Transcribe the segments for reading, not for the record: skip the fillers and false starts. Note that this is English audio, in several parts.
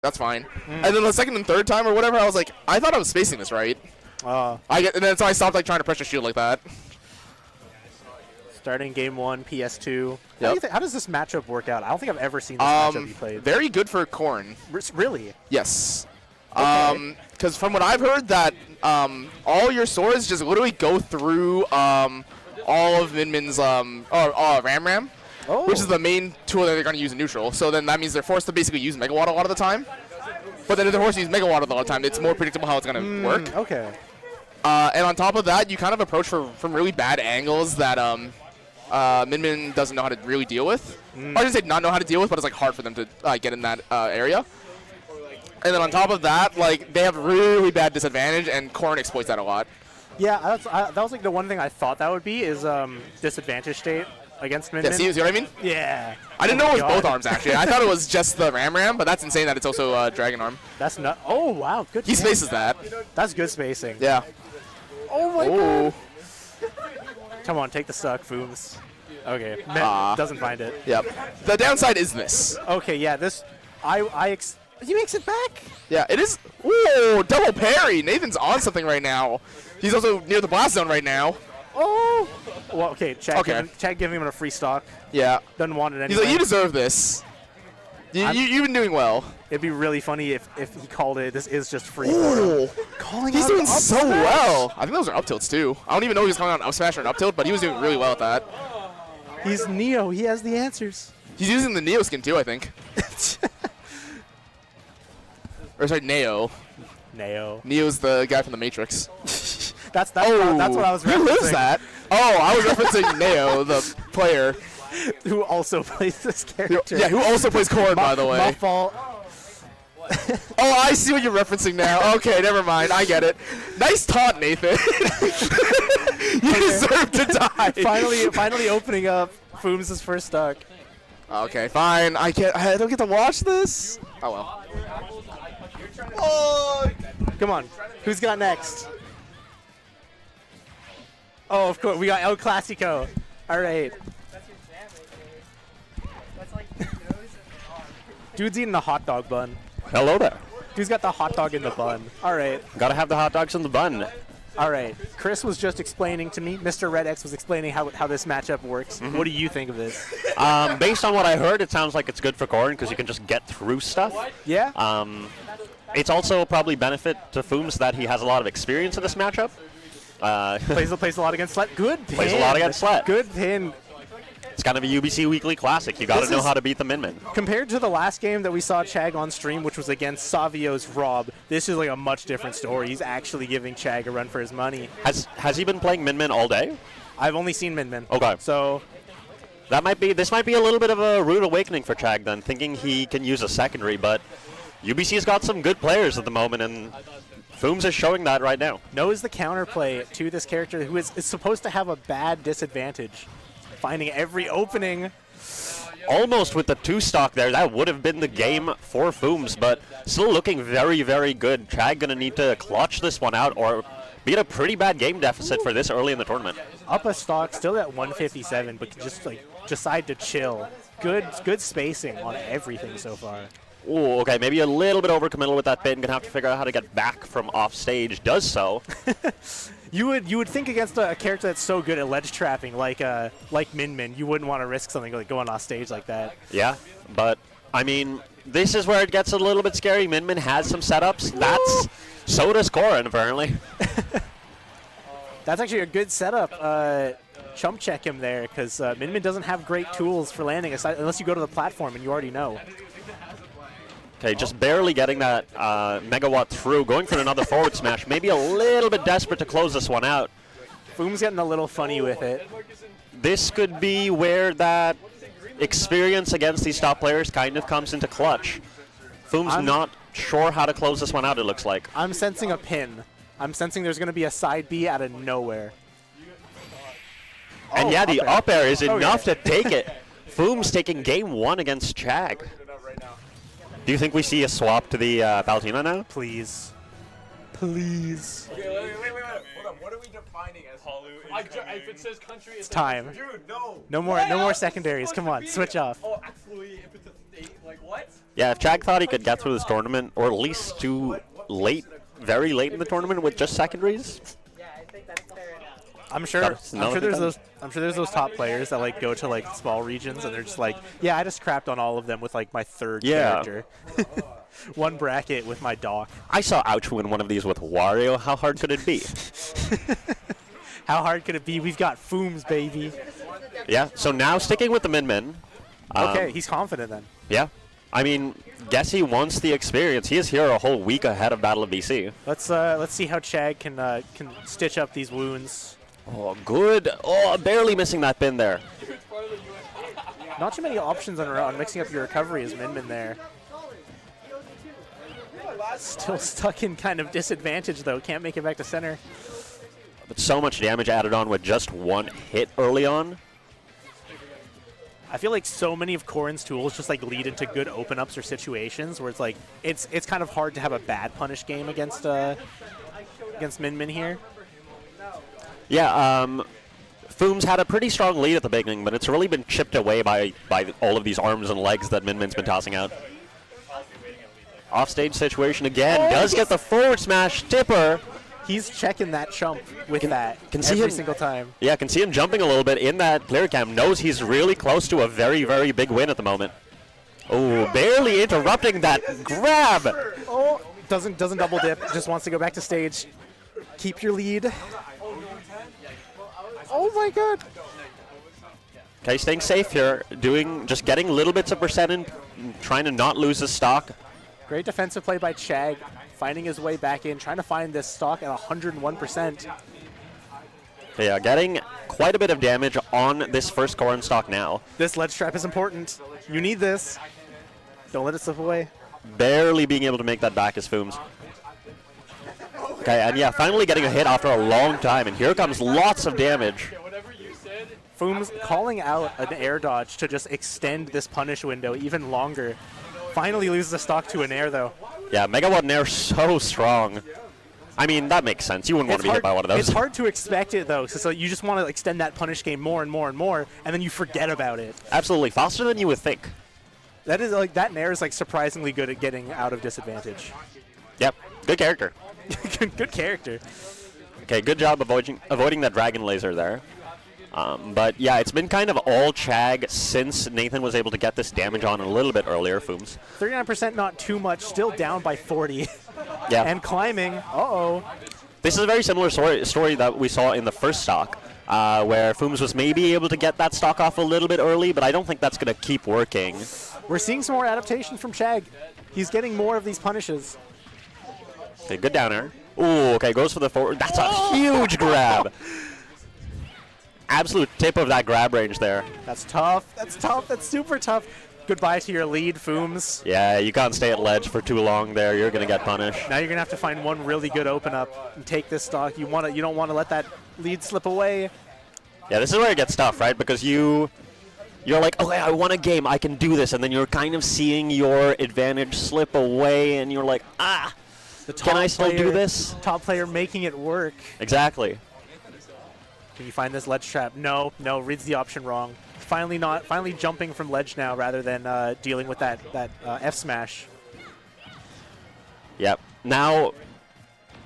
That's fine. And then the second and third time or whatever, I was like, I thought I was spacing this right. And then so I stopped like trying to pressure shield like that. Starting game 1, PS2. Yep. How does this matchup work out? I don't think I've ever seen this matchup you played. Very good for Corrin. Really? Yes. Okay. Because from what I've heard, that all your swords just literally go through all of Min-Min's Ram, which is the main tool that they're going to use in neutral. So then that means they're forced to basically use Megawatt a lot of the time. But then if they're forced to use Megawatt a lot of the time, it's more predictable how it's going to work. Okay. And on top of that, you kind of approach from really bad angles that Min-Min doesn't know how to really deal with. I shouldn't say not know how to deal with, but it's like hard for them to get in that area. And then on top of that, like they have really bad disadvantage, and Corrin exploits that a lot. Yeah, that was like the one thing I thought that would be is disadvantage state against Min-Min. Yeah, see what I mean? Yeah. I didn't know it was both arms actually. I thought it was just the Ram, but that's insane that it's also Dragon Arm. That's not. Oh wow, good. He spaces that. That's good spacing. Yeah. Oh my god. Come on, take the suck, foomS. Okay. Doesn't find it. Yep. The downside is this. Okay, yeah, this. He makes it back? Yeah, it is. Ooh, double parry. Nathan's on something right now. He's also near the blast zone right now. Oh. Well, okay, Chag giving him a free stock. Yeah. Doesn't want it anymore. He's like, you deserve this. You've been doing well. It'd be really funny if he called it, this is just free. Ooh. He's doing so smash. well. I think those are up tilts too. I don't even know if he was calling out an up smash or an up tilt, but he was doing really well at that. He's Neo. He has the answers. He's using the Neo skin too, I think. Or sorry, Neo. Neo's the guy from the Matrix. that's what I was referencing. Who lives that? Oh, I was referencing Neo, the player. Who also plays this character. Yeah, who also plays Corrin, by the way. My fault. Oh, I see what you're referencing now. Okay, never mind. I get it. Nice taunt, Nathan. You deserve to die. Finally opening up foom's first stock. Okay, fine. I don't get to watch this. Oh well. Oh, come on. Who's got next? Oh, of course. We got El Clasico. All right. Dude's eating a hot dog bun. Hello there. Dude's got the hot dog in the bun. All right. Gotta have the hot dogs in the bun. All right. Chris was just explaining to me, Mr. Red X was explaining how this matchup works. What do you think of this? Based on what I heard, it sounds like it's good for Corrin because you can just get through stuff. Yeah. It's also probably benefit to foom's that he has a lot of experience in this matchup. Plays a lot against Slet. Good pin. Plays a lot against Slet. Good pin. It's kind of a UBC Weekly Classic. You got to know how to beat the Min-Min. Compared to the last game that we saw Chag on stream, which was against Savio's Rob, this is like a much different story. He's actually giving Chag a run for his money. Has he been playing Min-Min all day? I've only seen Min-Min. Okay. So this might be a little bit of a rude awakening for Chag then, thinking he can use a secondary, but UBC's got some good players at the moment, and foom's is showing that right now. Knows the counterplay to this character who is supposed to have a bad disadvantage. Finding every opening. Almost with the 2-stock there, that would have been the game for foom's, but still looking very, very good. Chag going to need to clutch this one out or be at a pretty bad game deficit for this early in the tournament. Up a stock, still at 157, but just like decide to chill. Good spacing on everything so far. Ooh, okay, maybe a little bit overcommittal with that bit and going to have to figure out how to get back from off stage. Does so. You would think against a character that's so good at ledge trapping like Min-Min, you wouldn't want to risk something like going off stage like that. Yeah, but I mean, this is where it gets a little bit scary. Min-Min has some setups. So does Corrin, apparently. That's actually a good setup. Chump check him there because Min-Min doesn't have great tools for landing unless you go to the platform and you already know. Okay, just barely getting that Megawatt through, going for another forward smash. Maybe a little bit desperate to close this one out. foom's getting a little funny with it. This could be where that experience against these top players kind of comes into clutch. foom's not sure how to close this one out, it looks like. I'm sensing a pin. I'm sensing there's going to be a side B out of nowhere. And yeah, the up air is enough to take it. foom's taking game 1 against Chag. Do you think we see a swap to the Palutena now? Please. Please. Okay, wait. Hold up. What are we defining as Palu? If it says country, it's time. Dude, no. No more secondaries. Come on, switch off. Oh, actually, if it's a state, like what? Yeah, if Chag thought he could get through this tournament, or at least too late, very late in the tournament with just secondaries. I'm sure there's those top players that like go to like small regions and they're just like, yeah, I just crapped on all of them with like my third character. One bracket with my doc. I saw Ouch win one of these with Wario. How hard could it be? How hard could it be? We've got foomS, baby. Yeah, so now sticking with the min-min. Okay, he's confident then. Yeah. I mean, guess he wants the experience. He is here a whole week ahead of Battle of BC. Let's see how Chag can stitch up these wounds. Oh, good. Oh, barely missing that pin there. Not too many options on mixing up your recovery as min-min there. Still stuck in kind of disadvantage though. Can't make it back to center. But so much damage added on with just one hit early on. I feel like so many of Corrin's tools just like lead into good open-ups or situations where it's like it's kind of hard to have a bad punish game against min-min here. Yeah, foomS had a pretty strong lead at the beginning, but it's really been chipped away by all of these arms and legs that min-min's been tossing out. Offstage situation again. Does get the forward smash tipper. He's checking that chump with that every single time. Yeah, can see him jumping a little bit in that player cam. Knows he's really close to a very, very big win at the moment. Oh, barely interrupting that grab. Oh, doesn't double dip. Just wants to go back to stage. Keep your lead. Oh my god. Okay, staying safe here. Just getting little bits of percent in, trying to not lose his stock. Great defensive play by Chag, finding his way back in, trying to find this stock at 101%. Okay, yeah, getting quite a bit of damage on this first Corrin stock now. This ledge trap is important. You need this. Don't let it slip away. Barely being able to make that back as foomS. Okay, and yeah, finally getting a hit after a long time, and here comes lots of damage. foomS calling out an air dodge to just extend this punish window even longer. Finally loses the stock to an air, though. Yeah, Megawatt and air so strong. I mean, that makes sense. You wouldn't want to be hit by one of those. It's hard to expect it, though, so you just want to extend that punish game more and more and more, and then you forget about it. Absolutely. Faster than you would think. That is like that nair is like surprisingly good at getting out of disadvantage. Yep. Good character. Good character. Okay, good job avoiding that dragon laser there. But yeah, it's been kind of all Chag since Nathan was able to get this damage on a little bit earlier, foomS. 39% not too much, still down by 40. Yeah. And climbing. Uh-oh. This is a very similar story that we saw in the first stock, where foomS was maybe able to get that stock off a little bit early, but I don't think that's going to keep working. We're seeing some more adaptation from Chag. He's getting more of these punishes. Okay, good down air. Ooh, okay, goes for the forward. That's a huge grab. Absolute tip of that grab range there. That's tough. That's tough. That's super tough. Goodbye to your lead, foomS. Yeah, you can't stay at ledge for too long there. You're going to get punished. Now you're going to have to find one really good open up and take this stock. You don't want to let that lead slip away. Yeah, this is where it gets tough, right? Because you're like, okay, I won a game. I can do this. And then you're kind of seeing your advantage slip away, and you're like, can I still do this? Top player making it work. Exactly. Can you find this ledge trap? No, reads the option wrong. Finally jumping from ledge now rather than dealing with that F smash. Yep. Now,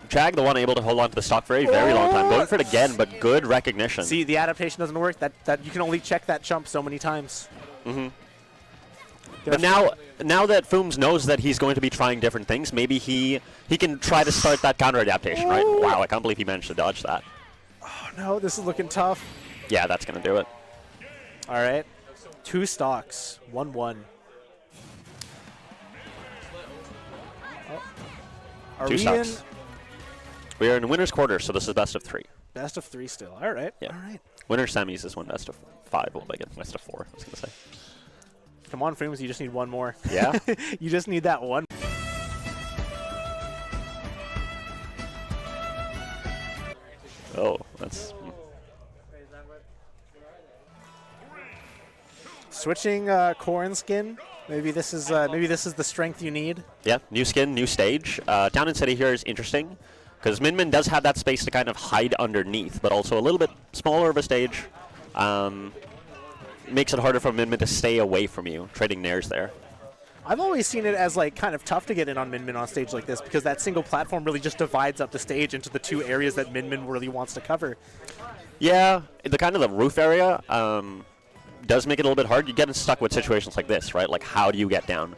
Chag, the one able to hold on to the stock for a very long time. Going for it again, but good recognition. See, the adaptation doesn't work. That you can only check that jump so many times. Mm-hmm. But now that foomS knows that he's going to be trying different things, maybe he can try to start that counter adaptation, right? Wow, I can't believe he managed to dodge that. Oh no, this is looking tough. Yeah, that's going to do it. All right. 2 stocks, 1-1. Are 2 we stocks. We are in winner's quarter, so this is best of 3. Best of 3 still. All right. Yeah. All right. Winner semis is one best of 5. Well, again, best of 4, I was going to say. Come on, foomS, you just need one more. Yeah? You just need that one. Oh, that's... Switching Corrin skin. Maybe this is the strength you need. Yeah, new skin, new stage. Town and City here is interesting because min-min does have that space to kind of hide underneath, but also a little bit smaller of a stage. Makes it harder for min-min to stay away from you, trading nairs there. I've always seen it as like kind of tough to get in on Min on stage like this because that single platform really just divides up the stage into the two areas that Min really wants to cover. Yeah, the kind of the roof area does make it a little bit hard. You get stuck with situations like this, right? Like, how do you get down?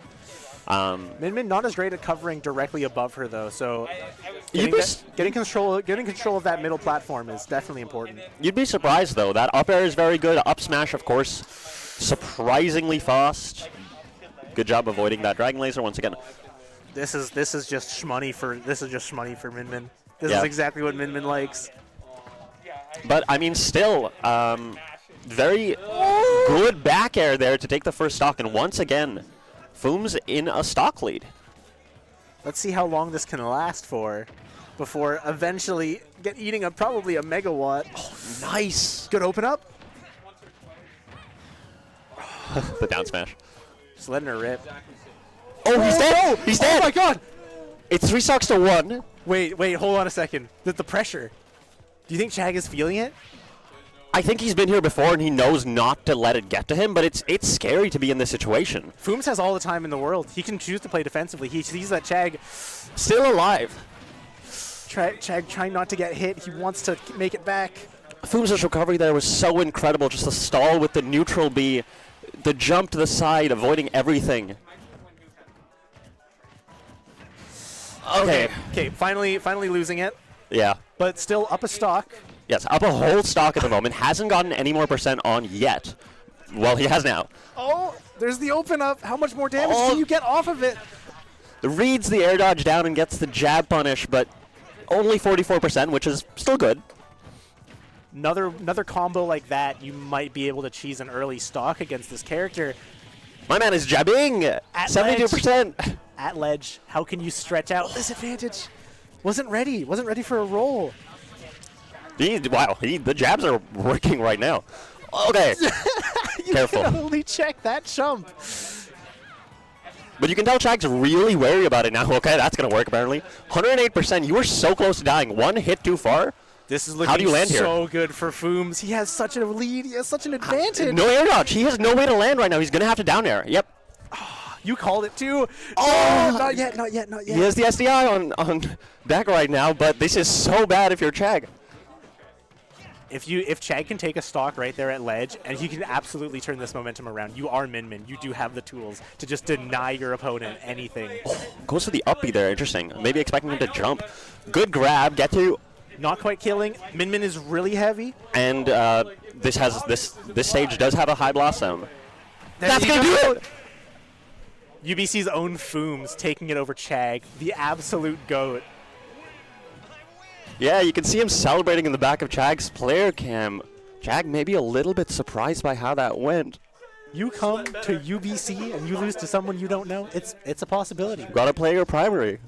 Min not as great at covering directly above her though, so getting control of that middle platform is definitely important. You'd be surprised though. That up air is very good. Up smash, of course, surprisingly fast. Good job avoiding that dragon laser once again. This is just shmoney for Min. This is exactly what Min likes. But I mean, still, very good back air there to take the first stock, and once again, foom's in a stock lead. Let's see how long this can last for before eventually eating probably a megawatt. Oh, nice. Good open up. The down smash. Just letting her rip. Oh, he's dead! Oh, he's dead! Oh my god! It's 3 stocks to 1. Wait, hold on a second. The pressure. Do you think Chag is feeling it? I think he's been here before and he knows not to let it get to him, but it's scary to be in this situation. foom's has all the time in the world. He can choose to play defensively. He sees that Chag still alive. Chag trying not to get hit. He wants to make it back. foom's recovery there was so incredible. Just the stall with the neutral B, the jump to the side, avoiding everything. Okay, finally losing it. Yeah. But still up a stock. Yes, up a whole stock at the moment. Hasn't gotten any more percent on yet. Well, he has now. Oh, there's the open up. How much more damage can you get off of it? Reads the air dodge down and gets the jab punish, but only 44%, which is still good. Another combo like that, you might be able to cheese an early stock against this character. My man is jabbing! At 72%! At ledge, how can you stretch out this advantage? Wasn't ready for a roll. The jabs are working right now. Okay, careful. You can only check that jump. But you can tell Chag's really wary about it now. Okay, that's going to work apparently. 108%, you were so close to dying. One hit too far. This is looking How do you land so good for foom's. He has such a lead. He has such an advantage. No air dodge. He has no way to land right now. He's going to have to down air. Yep. You called it too. Oh, not yet. He has the SDI on deck right now, but this is so bad if you're Chag. If Chag can take a stock right there at ledge, and he can absolutely turn this momentum around, you are Min. You do have the tools to just deny your opponent anything. Oh, goes to the up B there. Interesting. Maybe expecting him to jump. Good grab. Get to. Not quite killing. Min is really heavy. And this stage does have a high blast zone. That's gonna do it. UBC's own foom's taking it over Chag, the absolute GOAT. Yeah, you can see him celebrating in the back of Chag's player cam. Chag may be a little bit surprised by how that went. You come to UBC and you lose to someone you don't know. It's a possibility. Gotta play your primary.